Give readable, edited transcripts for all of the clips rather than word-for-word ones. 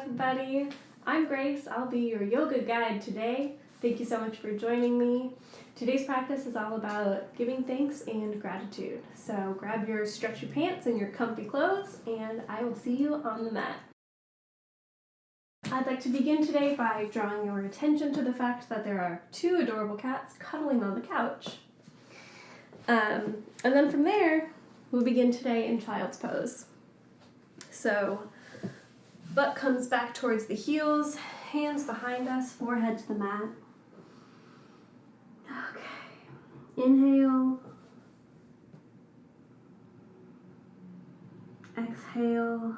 everybody. I'm Grace. I'll be your yoga guide today. Thank you so much for joining me. Today's practice is all about giving thanks and gratitude. So grab your stretchy pants and your comfy clothes, and I will see you on the mat. I'd like to begin today by drawing your attention to the fact that there are two adorable cats cuddling on the couch. And then from there, we'll begin today in child's pose. So, butt comes back towards the heels, hands behind us, forehead to the mat. Okay. Inhale. Exhale.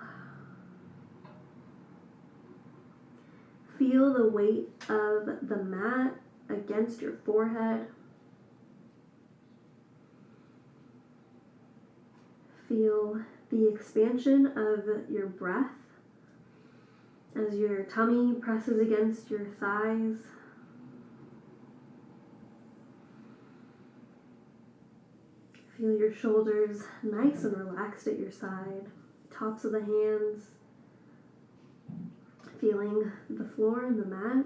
Feel the weight of the mat against your forehead. Feel the expansion of your breath as your tummy presses against your thighs. Feel your shoulders nice and relaxed at your side, tops of the hands, feeling the floor and the mat.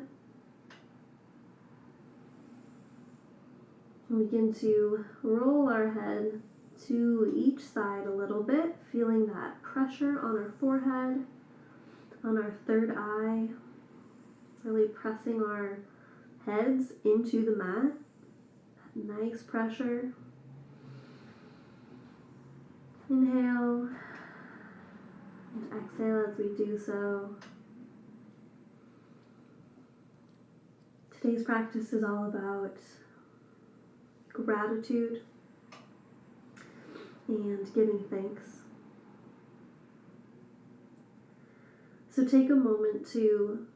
And begin to roll our head to each side a little bit, feeling that pressure on our forehead, on our third eye, really pressing our heads into the mat. Nice pressure. Inhale and exhale as we do so. Today's practice is all about gratitude and giving thanks. So take a moment to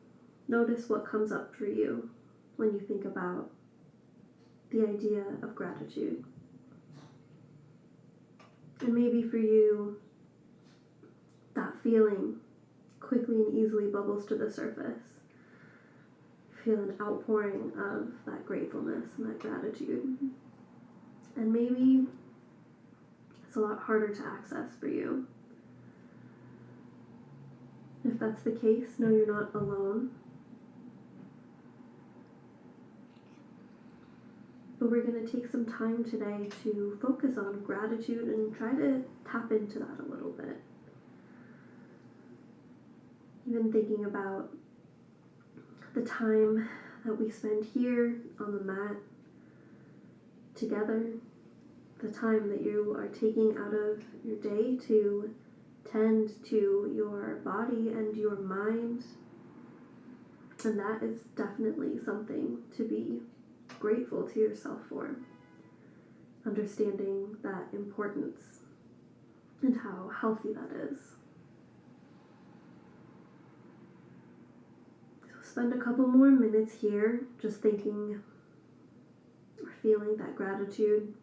notice what comes up for you when you think about the idea of gratitude. And maybe for you, that feeling quickly and easily bubbles to the surface. Feel an outpouring of that gratefulness and that gratitude. And maybe it's a lot harder to access for you. If that's the case, know you're not alone. But we're going to take some time today to focus on gratitude and try to tap into that a little bit. Even thinking about the time that we spend here on the mat together, the time that you are taking out of your day to tend to your body and your mind. And that is definitely something to be grateful to yourself for. Understanding that importance and how healthy that is. So spend a couple more minutes here just thinking or feeling that gratitude.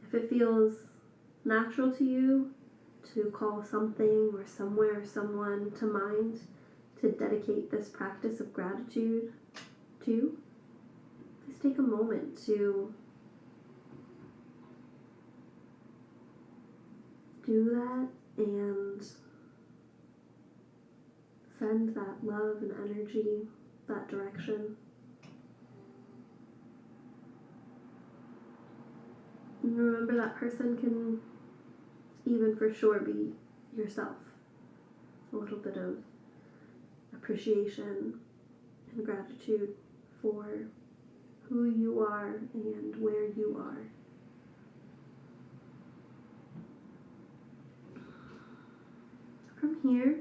If it feels natural to you to call something or somewhere or someone to mind to dedicate this practice of gratitude to, just take a moment to do that and send that love and energy that direction. And remember, that person can even for sure be yourself. A little bit of appreciation and gratitude for who you are and where you are. From here,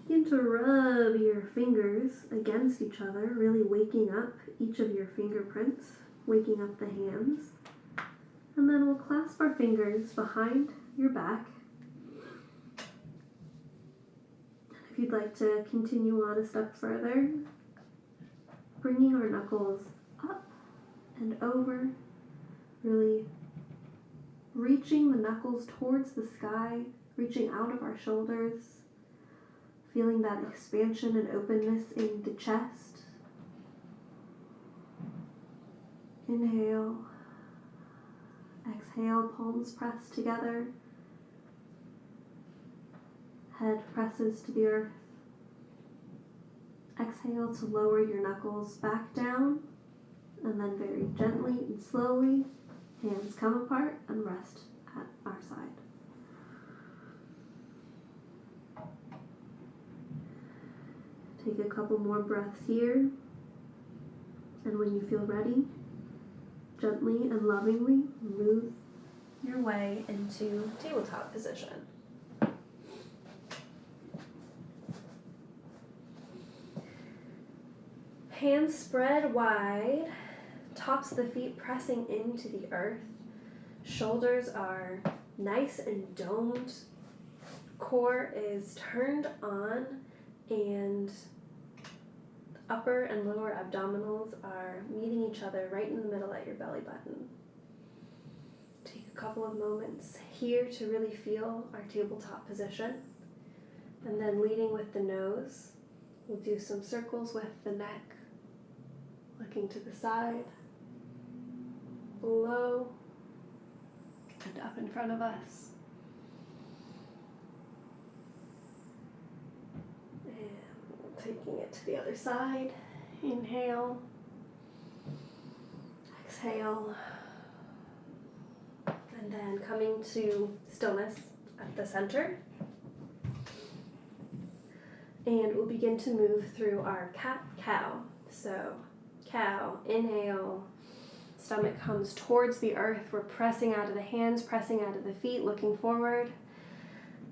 begin to rub your fingers against each other, really waking up each of your fingerprints, waking up the hands. And then we'll clasp our fingers behind your back. If you'd like to continue on a step further, bringing our knuckles up and over, really reaching the knuckles towards the sky, reaching out of our shoulders, feeling that expansion and openness in the chest. Inhale. Exhale, palms pressed together. Head presses to the earth. Exhale to lower your knuckles back down, and then very gently and slowly, hands come apart and rest at our side. Take a couple more breaths here, and when you feel ready, gently and lovingly move your way into tabletop position. Hands spread wide, tops of the feet pressing into the earth. Shoulders are nice and domed. Core is turned on, and upper and lower abdominals are meeting each other right in the middle at your belly button. Take a couple of moments here to really feel our tabletop position, and then leading with the nose, we'll do some circles with the neck, looking to the side, below, and up in front of us. And taking it to the other side. Inhale, exhale, and then coming to stillness at the center. And we'll begin to move through our cat-cow. So cow, inhale, stomach comes towards the earth. We're pressing out of the hands, pressing out of the feet, looking forward.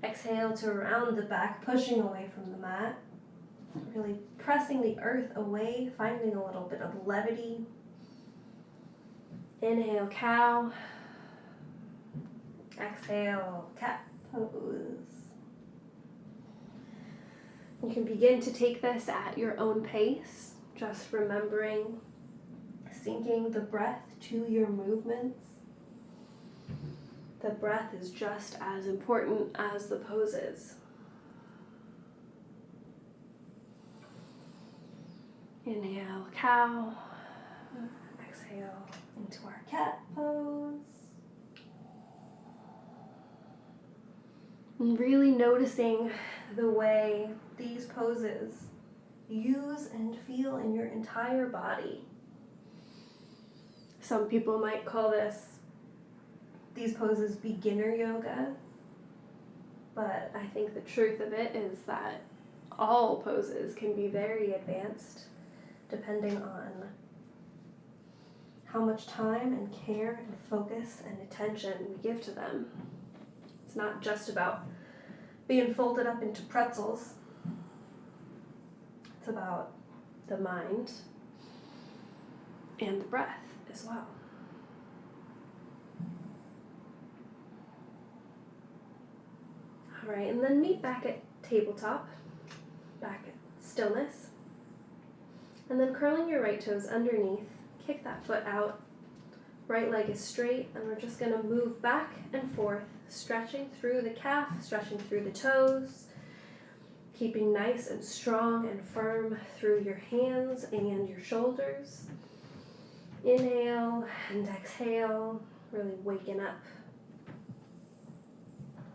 Exhale to round the back, pushing away from the mat. Really pressing the earth away, finding a little bit of levity. Inhale, cow. Exhale, cat pose. You can begin to take this at your own pace. Just remembering, syncing the breath to your movements. The breath is just as important as the poses. Inhale, cow. Exhale into our cat pose. And really noticing the way these poses use and feel in your entire body. Some people might call these poses beginner yoga, but I think the truth of it is that all poses can be very advanced depending on how much time and care and focus and attention we give to them. It's not just about being folded up into pretzels. It's about the mind and the breath as well. All right, and then meet back at tabletop, back at stillness. And then curling your right toes underneath, kick that foot out. Right leg is straight, and we're just gonna move back and forth, stretching through the calf, stretching through the toes, keeping nice and strong and firm through your hands and your shoulders. Inhale and exhale, really waking up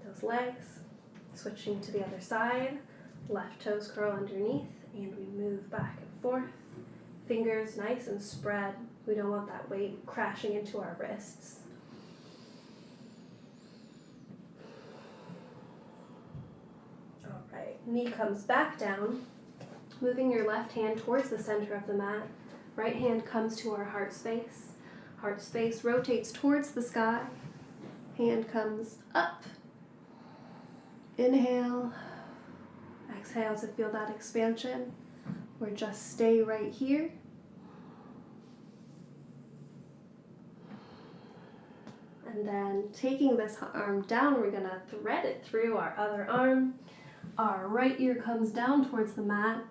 those legs. Switching to the other side, left toes curl underneath, and we move back and forth. Fingers nice and spread. We don't want that weight crashing into our wrists. All right, knee comes back down, moving your left hand towards the center of the mat. Right hand comes to our heart space. Heart space rotates towards the sky. Hand comes up. Inhale. Exhale to feel that expansion. Or just stay right here. And then taking this arm down, we're gonna thread it through our other arm. Our right ear comes down towards the mat.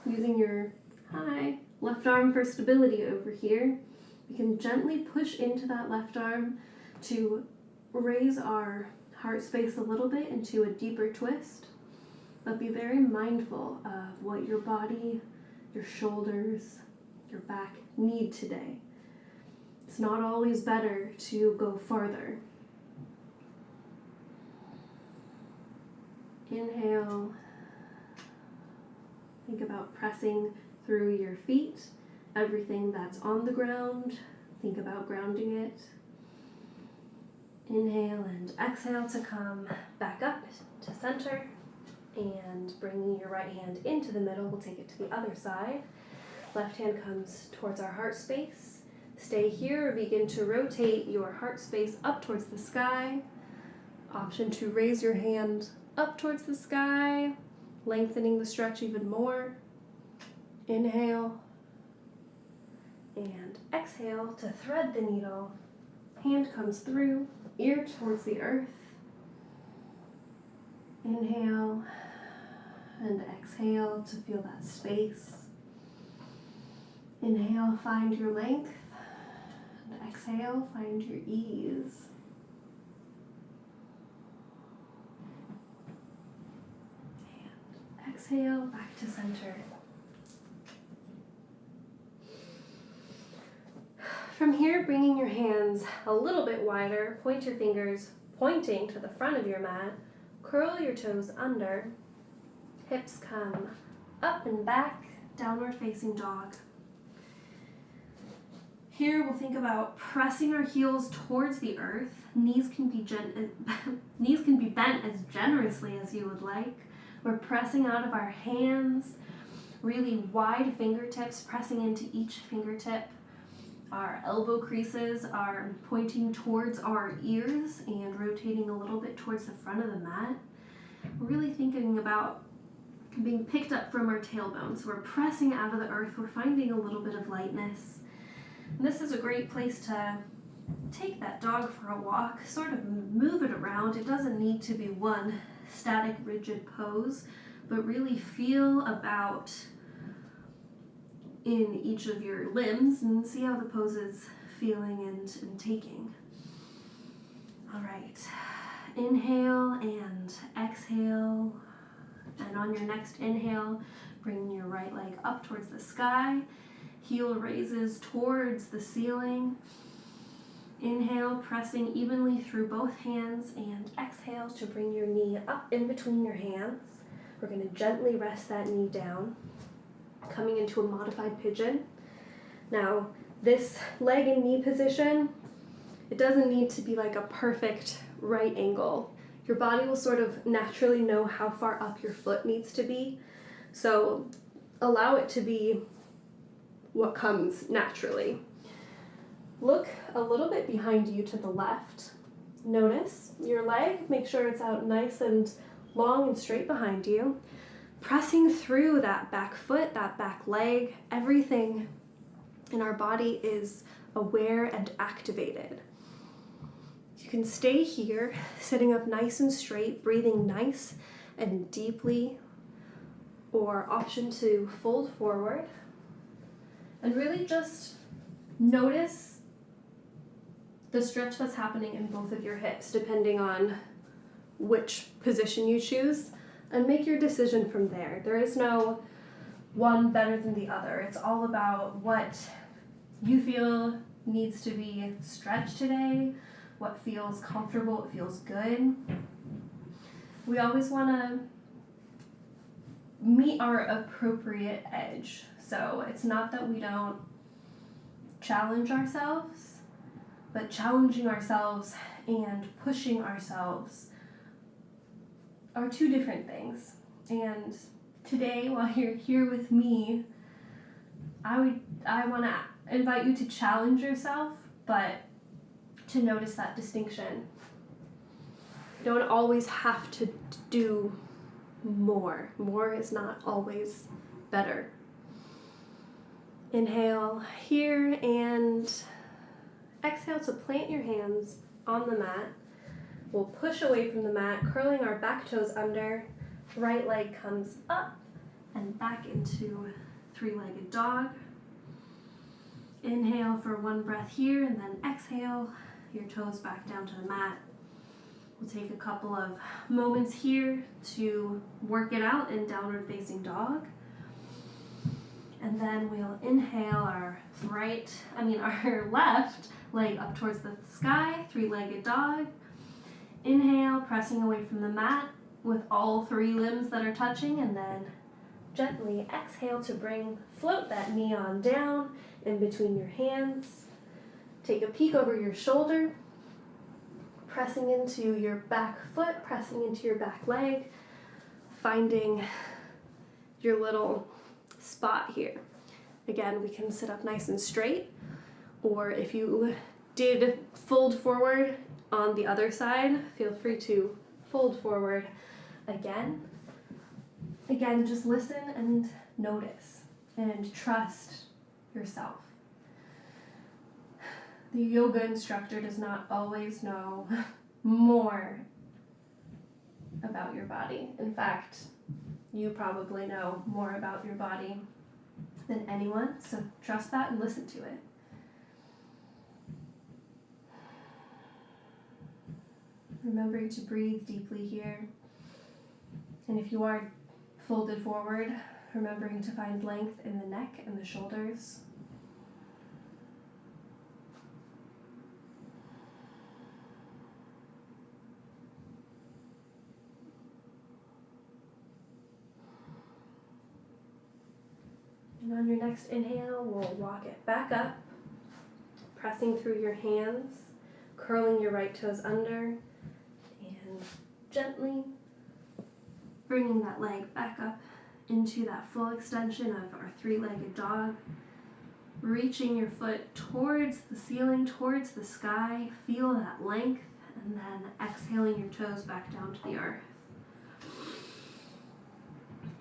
Using your left arm for stability over here. We can gently push into that left arm to raise our heart space a little bit into a deeper twist. But be very mindful of what your body, your shoulders, your back need today. It's not always better to go farther. Inhale. Think about pressing through your feet. Everything that's on the ground, think about grounding it. Inhale and exhale to come back up to center. And bringing your right hand into the middle, we'll take it to the other side. Left hand comes towards our heart space. Stay here, begin to rotate your heart space up towards the sky. Option to raise your hand up towards the sky, lengthening the stretch even more. Inhale. And exhale to thread the needle. Hand comes through, ear towards the earth. Inhale and exhale to feel that space. Inhale, find your length. And exhale, find your ease. And exhale, back to center. From here, bringing your hands a little bit wider, point your fingers pointing to the front of your mat, curl your toes under, hips come up and back, downward facing dog. Here we'll think about pressing our heels towards the earth. Knees can be bent as generously as you would like. We're pressing out of our hands, really wide fingertips, pressing into each fingertip. Our elbow creases are pointing towards our ears and rotating a little bit towards the front of the mat. We're really thinking about being picked up from our tailbone. So we're pressing out of the earth. We're finding a little bit of lightness. And this is a great place to take that dog for a walk, sort of move it around. It doesn't need to be one static, rigid pose, but really feel about in each of your limbs and see how the pose is feeling and taking. All right, inhale and exhale. And on your next inhale, bring your right leg up towards the sky. Heel raises towards the ceiling. Inhale, pressing evenly through both hands, and exhale to bring your knee up in between your hands. We're going to gently rest that knee down, coming into a modified pigeon. Now, this leg and knee position, it doesn't need to be like a perfect right angle. Your body will sort of naturally know how far up your foot needs to be. So allow it to be what comes naturally. Look a little bit behind you to the left. Notice your leg, make sure it's out nice and long and straight behind you. Pressing through that back foot, that back leg, everything in our body is aware and activated. You can stay here, sitting up nice and straight, breathing nice and deeply, or option to fold forward. And really just notice the stretch that's happening in both of your hips, depending on which position you choose, and make your decision from there. There is no one better than the other. It's all about what you feel needs to be stretched today, what feels comfortable, what feels good. We always want to meet our appropriate edge. So it's not that we don't challenge ourselves, but challenging ourselves and pushing ourselves are two different things. And today, while you're here with me, I want to invite you to challenge yourself, but to notice that distinction. You don't always have to do more. More is not always better. Inhale here and exhale to plant your hands on the mat. We'll push away from the mat, curling our back toes under. Right leg comes up and back into three-legged dog. Inhale for one breath here, and then exhale your toes back down to the mat. We'll take a couple of moments here to work it out in downward facing dog. And then we'll inhale our left leg up towards the sky, three-legged dog. Inhale, pressing away from the mat. with all 3 limbs that are touching, and then gently exhale to float that knee on down in between your hands. Take a peek over your shoulder, pressing into your back foot, pressing into your back leg, finding your little spot here. Again, we can sit up nice and straight, or if you did fold forward on the other side, feel free to fold forward again. Again, just listen and notice and trust yourself. The yoga instructor does not always know more about your body. In fact, you probably know more about your body than anyone, so trust that and listen to it. Remembering to breathe deeply here. And if you are folded forward, remembering to find length in the neck and the shoulders. And on your next inhale, we'll walk it back up, pressing through your hands, curling your right toes under, and gently bringing that leg back up into that full extension of our 3-legged dog, reaching your foot towards the ceiling, towards the sky, feel that length, and then exhaling your toes back down to the earth.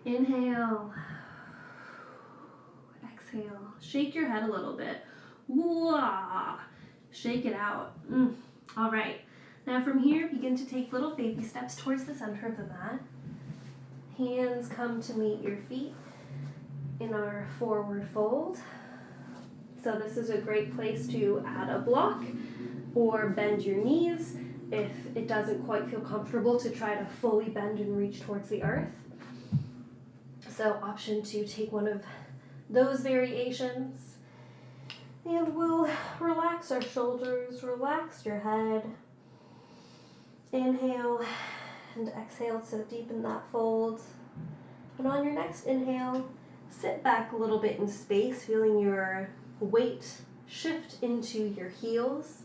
Inhale. Exhale. Shake your head a little bit. Wah! Shake it out. All right. Now from here, begin to take little baby steps towards the center of the mat. Hands come to meet your feet in our forward fold. So this is a great place to add a block or bend your knees if it doesn't quite feel comfortable to try to fully bend and reach towards the earth. So option to take one of those variations. And we'll relax our shoulders, relax your head. Inhale and exhale to deepen that fold. And on your next inhale, sit back a little bit in space, feeling your weight shift into your heels.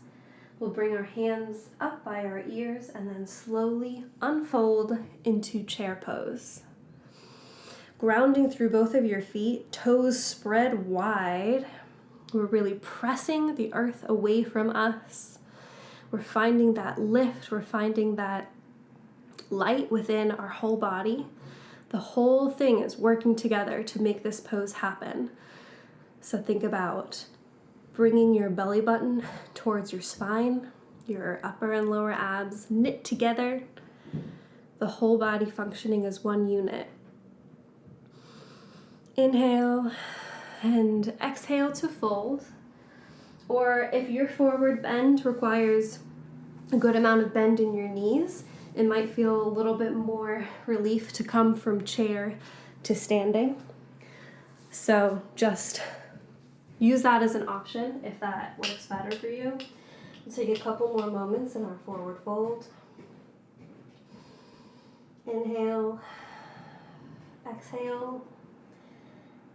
We'll bring our hands up by our ears and then slowly unfold into chair pose. Grounding through both of your feet, toes spread wide. We're really pressing the earth away from us. We're finding that lift, we're finding that light within our whole body. The whole thing is working together to make this pose happen. So think about bringing your belly button towards your spine, your upper and lower abs knit together, the whole body functioning as one unit. Inhale and exhale to fold. Or if your forward bend requires a good amount of bend in your knees, it might feel a little bit more relief to come from chair to standing. So just use that as an option if that works better for you. We'll take a couple more moments in our forward fold. Inhale, exhale.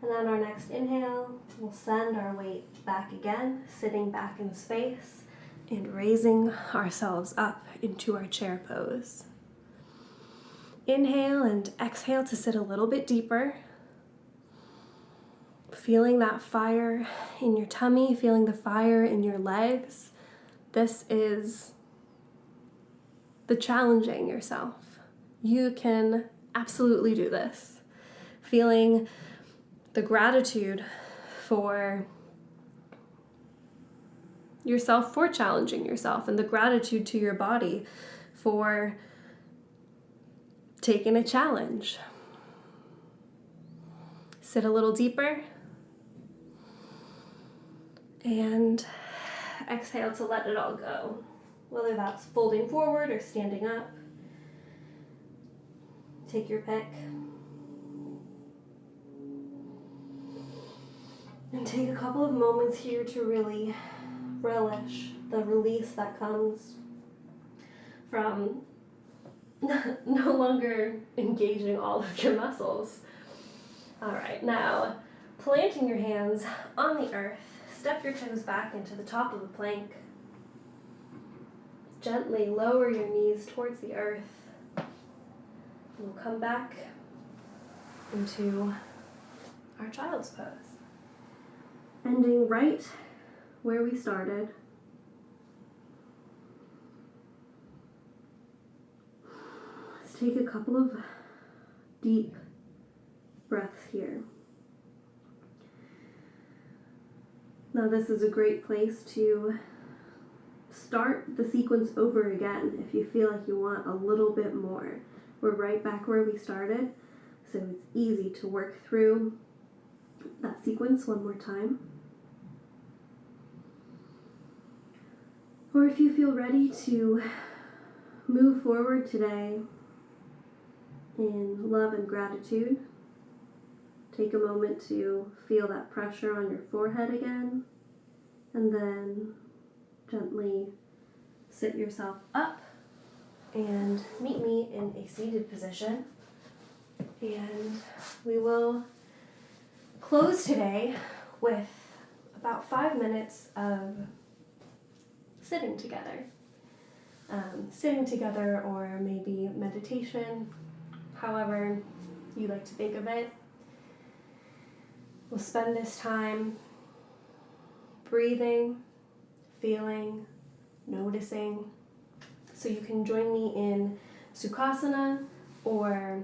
And on our next inhale, we'll send our weight back again, sitting back in space and raising ourselves up into our chair pose. Inhale and exhale to sit a little bit deeper. Feeling that fire in your tummy, feeling the fire in your legs. This is the challenging yourself. You can absolutely do this. Feeling the gratitude for yourself for challenging yourself, and the gratitude to your body for taking a challenge. Sit a little deeper and exhale to let it all go, whether that's folding forward or standing up. Take your pick. And take a couple of moments here to really relish the release that comes from no longer engaging all of your muscles. All right, now planting your hands on the earth, step your toes back into the top of the plank. Gently lower your knees towards the earth. We'll come back into our child's pose. Ending right where we started. Let's take a couple of deep breaths here. Now this is a great place to start the sequence over again if you feel like you want a little bit more. We're right back where we started, so it's easy to work through that sequence one more time. Or if you feel ready to move forward today in love and gratitude, take a moment to feel that pressure on your forehead again, and then gently sit yourself up and meet me in a seated position. And we will close today with about 5 minutes of sitting together. Sitting together, or maybe meditation, however you like to think of it. We'll spend this time breathing, feeling, noticing. So you can join me in Sukhasana or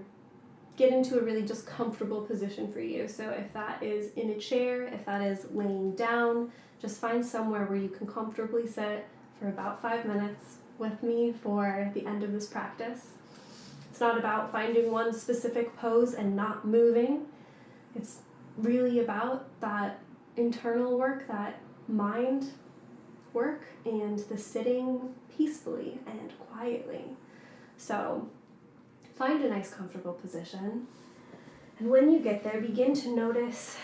get into a really just comfortable position for you. So if that is in a chair, if that is laying down, just find somewhere where you can comfortably sit for about 5 minutes with me for the end of this practice. It's not about finding one specific pose and not moving. It's really about that internal work, that mind work, and the sitting peacefully and quietly. So find a nice comfortable position, and when you get there, begin to notice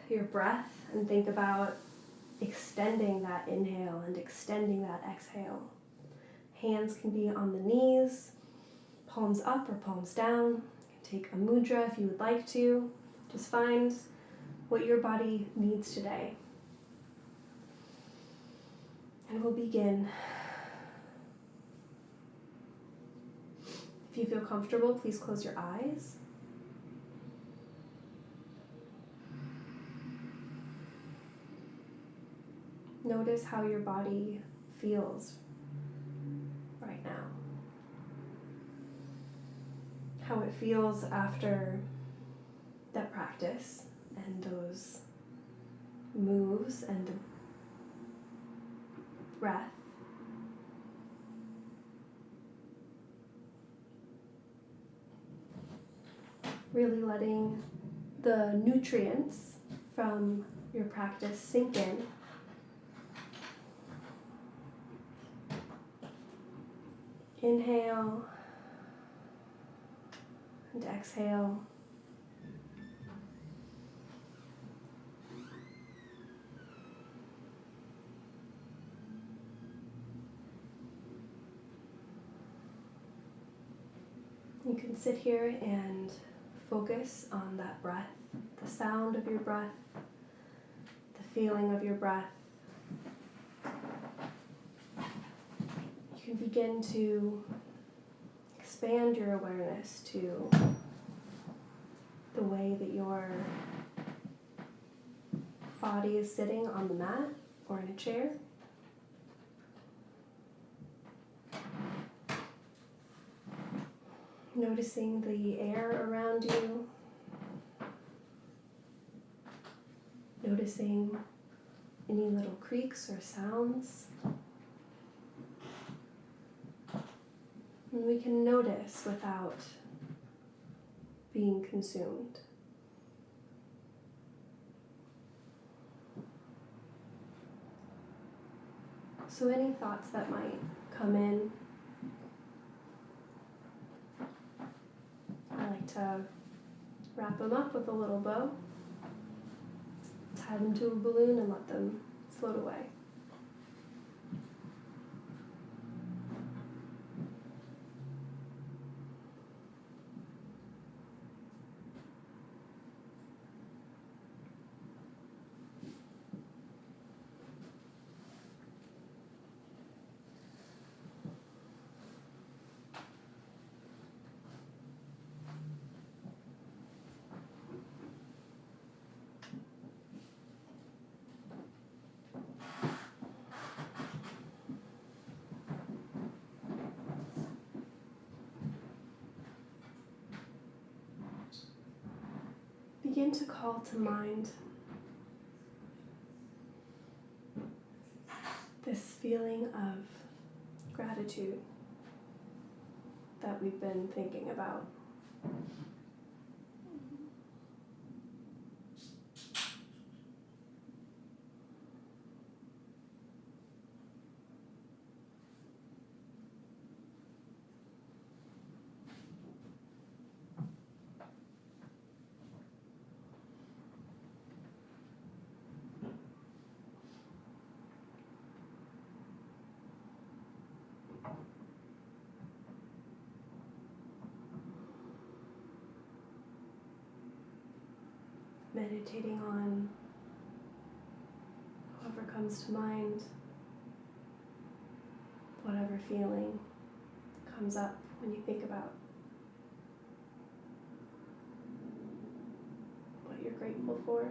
your breath and think about extending that inhale and extending that exhale. Hands can be on the knees, palms up or palms down. You can take a mudra if you would like to. Just find what your body needs today. And we'll begin. If you feel comfortable, please close your eyes. Notice how your body feels right now. How it feels after that practice and those moves and the breath. Really letting the nutrients from your practice sink in. Inhale and exhale. You can sit here and focus on that breath, the sound of your breath, the feeling of your breath. You can begin to expand your awareness to the way that your body is sitting on the mat or in a chair. Noticing the air around you. Noticing any little creaks or sounds. And we can notice without being consumed. So any thoughts that might come in, I like to wrap them up with a little bow, tie them to a balloon, and let them float away. begin to call to mind this feeling of gratitude that we've been thinking about. Meditating on whatever comes to mind, whatever feeling comes up when you think about what you're grateful for.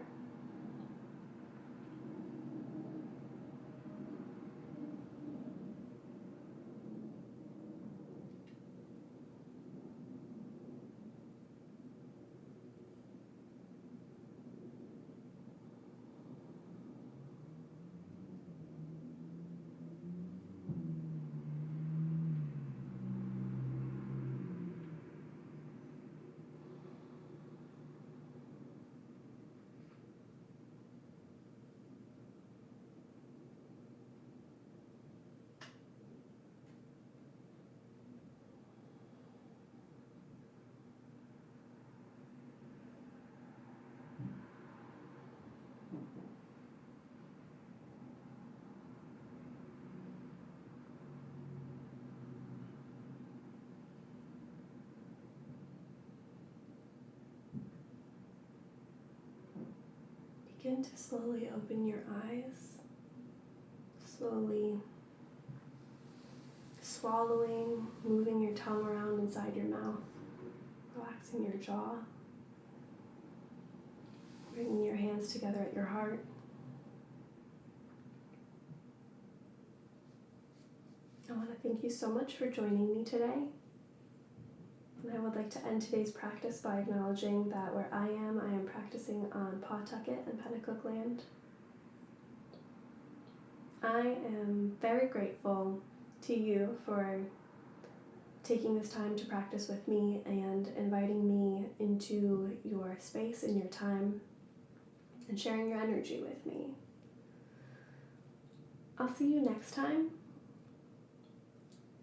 Begin to slowly open your eyes, slowly swallowing, moving your tongue around inside your mouth, relaxing your jaw, bringing your hands together at your heart. I want to thank you so much for joining me today. And I would like to end today's practice by acknowledging that where I am practicing on Pawtucket and Pennacook land. I am very grateful to you for taking this time to practice with me and inviting me into your space and your time and sharing your energy with me. I'll see you next time.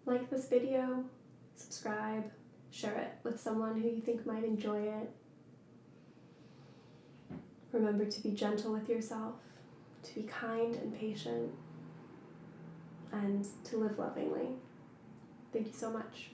Like this video, subscribe, share it with someone who you think might enjoy it. Remember to be gentle with yourself, to be kind and patient, and to live lovingly. Thank you so much.